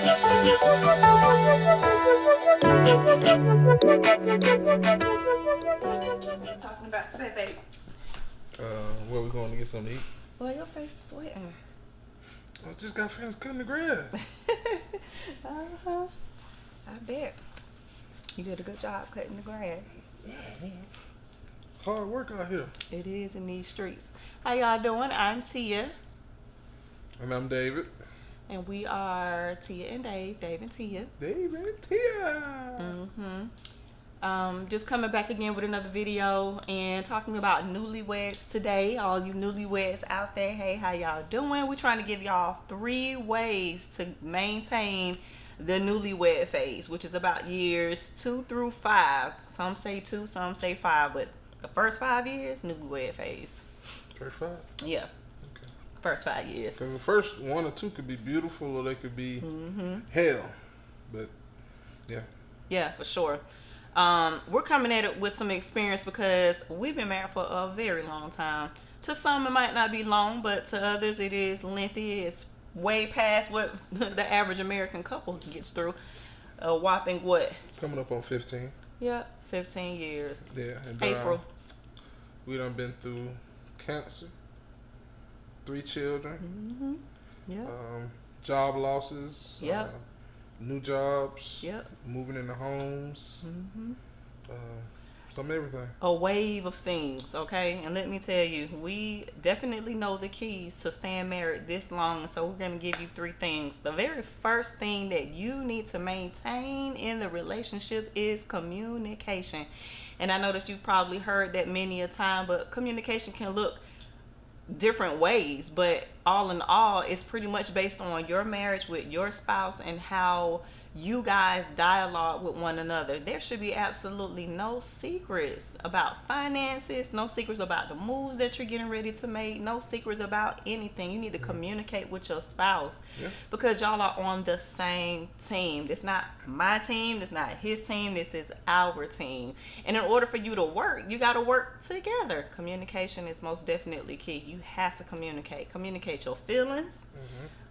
Talking about today, baby. Where we going to get something to eat? Boy, your face is sweating. I just got finished cutting the grass. Uh-huh. I bet. You did a good job cutting the grass. It's hard work out here. It is in these streets. How y'all doing? I'm Tia. And I'm David. And we are Tia and Dave. Dave and Tia. David and Tia. Just coming back again with another video and talking about newlyweds today. All you newlyweds out there, hey, how y'all doing? We're trying to give y'all 3 ways to maintain the newlywed phase, which is about years 2 through 5. Some say 2, some say 5, but the first 5 years, newlywed phase. First 5? Yeah. Okay. First 5 years. Because the first 1 or 2 could be beautiful or they could be hell. But, yeah. Yeah, for sure. We're coming at it with some experience because we've been married for a very long time. To some, it might not be long, but to others, it is lengthy. It's way past what the average American couple gets through. A whopping what? Coming up on 15. Yep, 15 years. Yeah. And, April. We done been through cancer, 3 children, Yep. job losses, Yep. new jobs, Yep. moving into homes, some everything. A wave of things, okay? And let me tell you, we definitely know the keys to staying married this long, so we're going to give you 3 things. The very first thing that you need to maintain in the relationship is communication. And I know that you've probably heard that many a time, but communication can look different ways, but all in all, it's pretty much based on your marriage with your spouse and how you guys dialogue with one another. There should be absolutely no secrets about finances, no secrets about the moves that you're getting ready to make, no secrets about anything. You need to communicate with your spouse because y'all are on the same team. It's not my team, it's not his team, this is our team. And in order for you to work, you got to work together. Communication is most definitely key. You have to communicate. Communicate your feelings.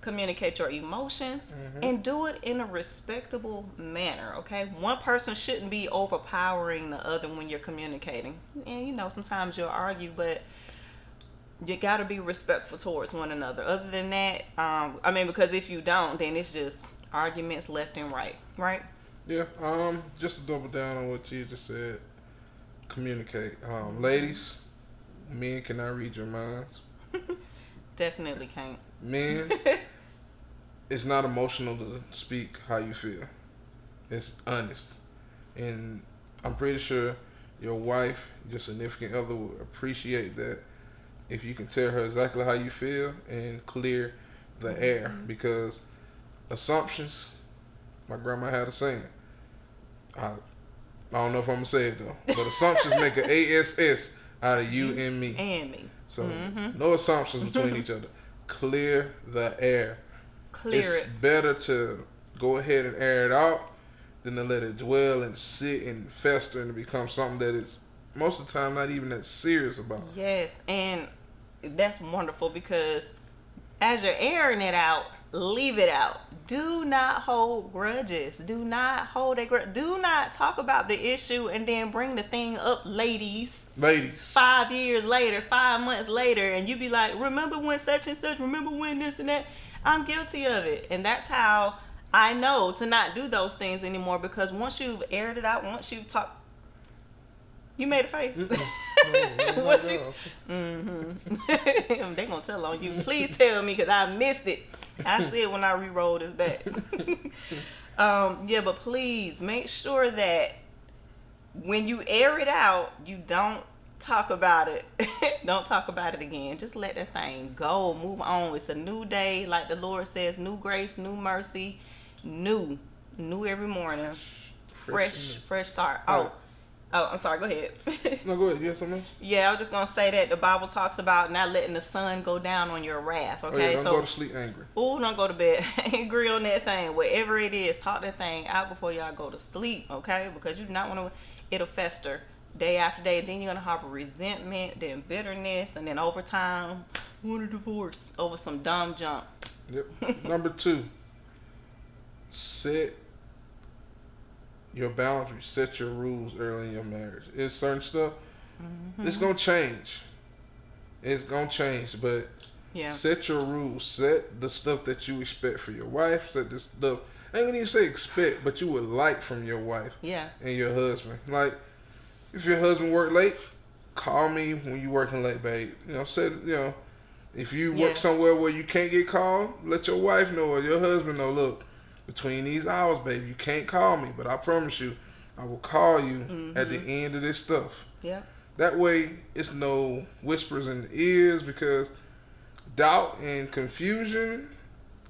Communicate your emotions and do it in a respectable manner, okay? One person shouldn't be overpowering the other when you're communicating. And you know, sometimes you'll argue, but you got to be respectful towards one another. Other than that, because if you don't, then it's just arguments left and right, right? Yeah, just to double down on what Tia just said, communicate. Ladies, men cannot read your minds. Definitely can't. Men, it's not emotional to speak how you feel. It's honest. And I'm pretty sure your wife, your significant other, will appreciate that if you can tell her exactly how you feel and clear the air. Because assumptions, my grandma had a saying. I don't know if I'm going to say it though, but assumptions make an ASS out of you and me. And me. So no assumptions between each other. Clear the air. It's better to go ahead and air it out than to let it dwell and sit and fester and become something that is most of the time not even that serious about. Yes, and that's wonderful because as you're airing it out, leave it out. Do not hold grudges. Do not hold a grudge. Do not talk about the issue and then bring the thing up, ladies. 5 years later, 5 months later, and you be like, remember when such and such, remember when this and that. I'm guilty of it. And that's how I know to not do those things anymore, because once you've aired it out, once you talk, you made a face. Once you, they gonna tell on you. Please tell me, because I missed it. I see it when I re-roll this back. But please make sure that when you air it out, you don't talk about it. Don't talk about it again. Just let the thing go. Move on. It's a new day. Like the Lord says, new grace, new mercy, new every morning. Fresh start. Oh, I'm sorry. Go ahead. No, go ahead. You have something else? Yeah, I was just going to say that the Bible talks about not letting the sun go down on your wrath, okay? Don't go to sleep angry. Ooh, don't go to bed angry on that thing. Whatever it is, talk that thing out before y'all go to sleep, okay? Because you do not want to, it'll fester day after day. Then you're going to harbor resentment, then bitterness, and then over time, want a divorce over some dumb junk. Yep. Number 2, set your boundaries, set your rules early in your marriage. It's certain stuff. It's gonna change. It's gonna change, but Yeah. set your rules. Set the stuff that you expect for your wife. Set the stuff. I ain't gonna even say expect, but you would like from your wife Yeah. and your husband. Like, if your husband work late, call me when you working late, babe. You know, if you Yeah. work somewhere where you can't get called, let your wife know or your husband know. Look, between these hours, babe, you can't call me, but I promise you, I will call you at the end of this stuff. Yeah. That way, it's no whispers in the ears, because doubt and confusion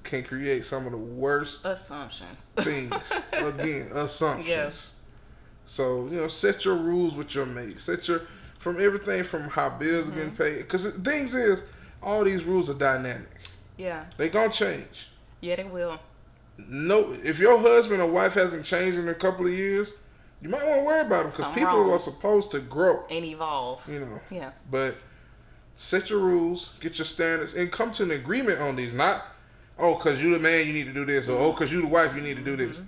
can create some of the worst Assumptions. things. Again, assumptions. Yeah. So, set your rules with your mate. From everything from how bills are getting paid. Because the things is, all these rules are dynamic. Yeah. They gonna change. Yeah, they will. No, if your husband or wife hasn't changed in a couple of years, you might want to worry about them, because Something people wrong. are supposed to grow. And evolve. Yeah. But set your rules, get your standards, and come to an agreement on these. Not, because you the man, you need to do this, or because you the wife, you need to do this.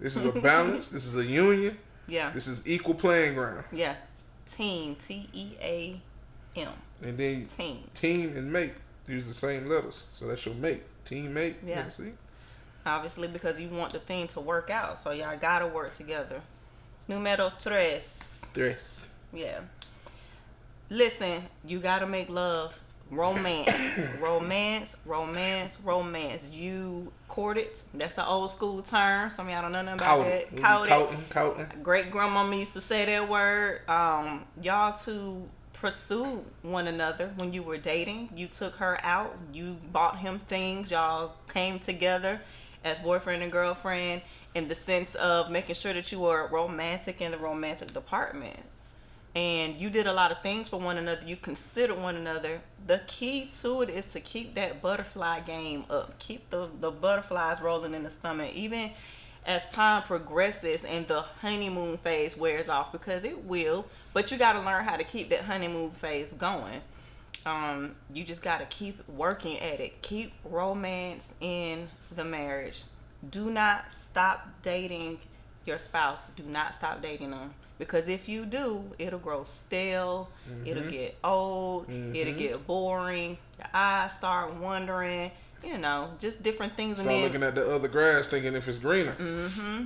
This is a balance. This is a union. Yeah. This is equal playing ground. Yeah. Team. T-E-A-M. And then team and mate use the same letters, so that's your mate. Teammate. Yeah. See? Obviously, because you want the thing to work out, so y'all gotta work together. Numero tres. Tres. Yeah. Listen, you gotta make love. Romance. Romance. You courted. That's the old school term. Some of y'all don't know nothing about that. Courted. Great grandmama used to say that word. Y'all to pursue one another when you were dating. You took her out. You bought him things. Y'all came together as boyfriend and girlfriend in the sense of making sure that you were romantic in the romantic department. And you did a lot of things for one another. You considered one another. The key to it is to keep that butterfly game up. Keep the butterflies rolling in the stomach, even as time progresses and the honeymoon phase wears off, because it will. But you got to learn how to keep that honeymoon phase going. You just got to keep working at it. Keep romance in the marriage. Do not stop dating your spouse. Do not stop dating them. Because if you do, it'll grow stale, it'll get old, it'll get boring, your eyes start wandering, just different things. Start looking at the other grass thinking if it's greener.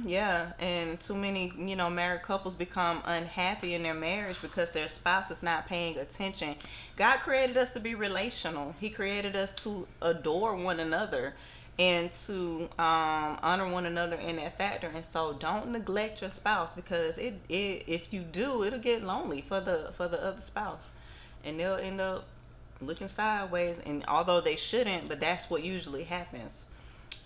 Yeah, and too many, married couples become unhappy in their marriage because their spouse is not paying attention. God created us to be relational. He created us to adore one another and to honor one another in that factor. And so don't neglect your spouse, because if you do, it'll get lonely for the other spouse, and they'll end up looking sideways. And although they shouldn't, but that's what usually happens.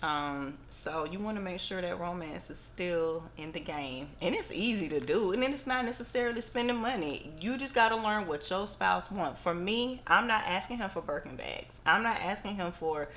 So you want to make sure that romance is still in the game, and it's easy to do, and then it's not necessarily spending money. You just got to learn what your spouse wants. For me, I'm not asking him for Birkin bags. I'm not asking him for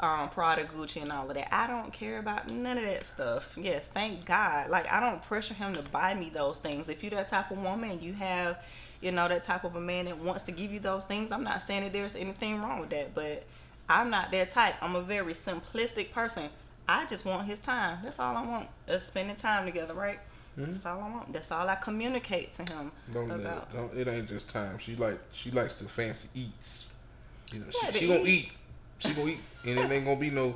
Prada, Gucci, and all of that. I don't care about none of that stuff. Yes, thank God. Like, I don't pressure him to buy me those things. If you're that type of woman, you have, that type of a man that wants to give you those things, I'm not saying that there's anything wrong with that, but I'm not that type. I'm a very simplistic person. I just want his time. That's all I want. Us spending time together, right? That's all I want. That's all I communicate to him about. It ain't just time. She likes to fancy eats. Yeah, she gonna eat. She gonna eat, and it ain't gonna be no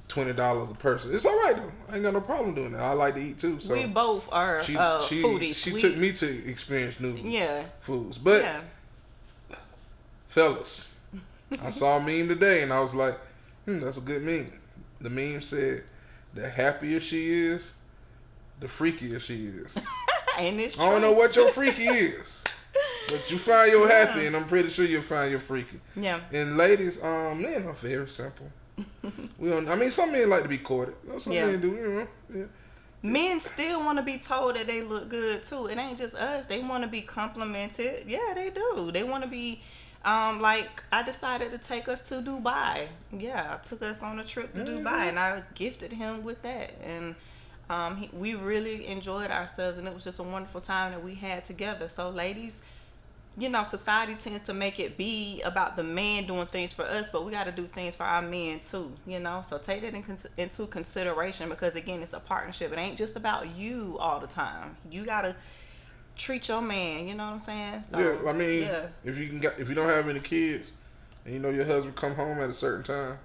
$20 a person. It's all right though. I ain't got no problem doing that. I like to eat too. So we both are foodies. She took me to experience new foods. But fellas, I saw a meme today, and I was like, that's a good meme. The meme said, "The happier she is, the freakier she is." And it's true. I don't know what your freaky is. But you find your happy, and I'm pretty sure you'll find your freaky. Yeah. And ladies, men are very simple. Some men like to be courted. Some men do, Yeah. Men still want to be told that they look good too. It ain't just us. They want to be complimented. Yeah, they do. They want to be, like, I decided to take us to Dubai. Yeah, I took us on a trip to Dubai, and I gifted him with that. And we really enjoyed ourselves, and it was just a wonderful time that we had together. So, ladies, society tends to make it be about the man doing things for us, but we got to do things for our men too, So take that into consideration, because again, it's a partnership. It ain't just about you all the time. You got to treat your man, you know what I'm saying? So, yeah, I mean, if you don't have any kids, and your husband come home at a certain time,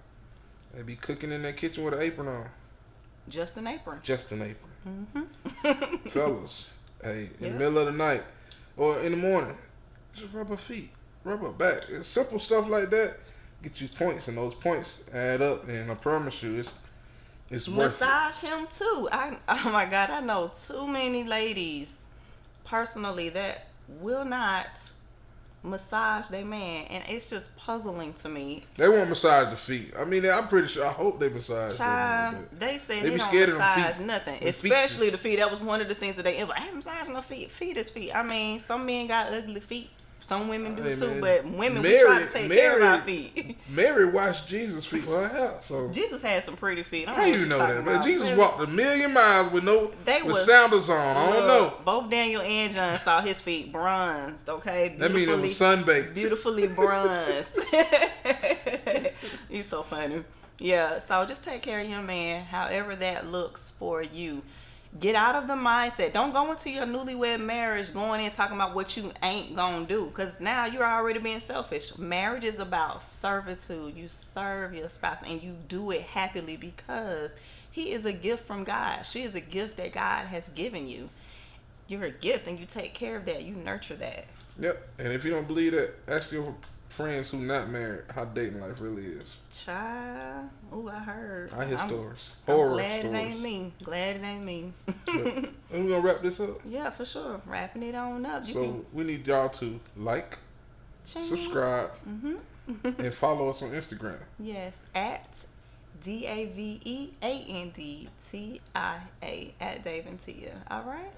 they be cooking in that kitchen with an apron on. Just an apron. Just an apron. Mm-hmm. Fellas, hey, in the middle of the night or in the morning, just rub her feet, rub her back. It's simple stuff like that get you points, and those points add up. And I promise you, it's worth it. Massage him too. Oh my God, I know too many ladies personally that will not massage their man, and it's just puzzling to me. They won't massage the feet. I mean, I'm pretty sure. I hope they massage. Child, they say they don't massage nothing, especially the feet. That was one of the things that they ever. I ain't massaging no feet. Feet is feet. I mean, some men got ugly feet. Some women do too, but women, we try to take care of our feet. Mary washed Jesus' feet with her hair. So Jesus had some pretty feet. How you know that, man? Jesus walked 1,000,000 miles with sandals on. I don't know. Both Daniel and John saw his feet bronzed. Okay, that means it was sunbaked. Beautifully bronzed. He's so funny. Yeah. So just take care of your man, however that looks for you. Get out of the mindset. Don't go into your newlywed marriage going in talking about what you ain't gonna do, because now you're already being selfish. Marriage is about servitude. You serve your spouse and you do it happily because he is a gift from God. She is a gift that God has given you. You're a gift and you take care of that. You nurture that. Yep. And if you don't believe that, ask your friends who not married how dating life really is. Child. Oh, I heard. I hear stories. I'm glad it ain't me. Glad it ain't me. And we're going to wrap this up? Yeah, for sure. Wrapping it on up. We need y'all to like, subscribe, and follow us on Instagram. Yes, at DAVEANDTIA at Dave and Tia. All right.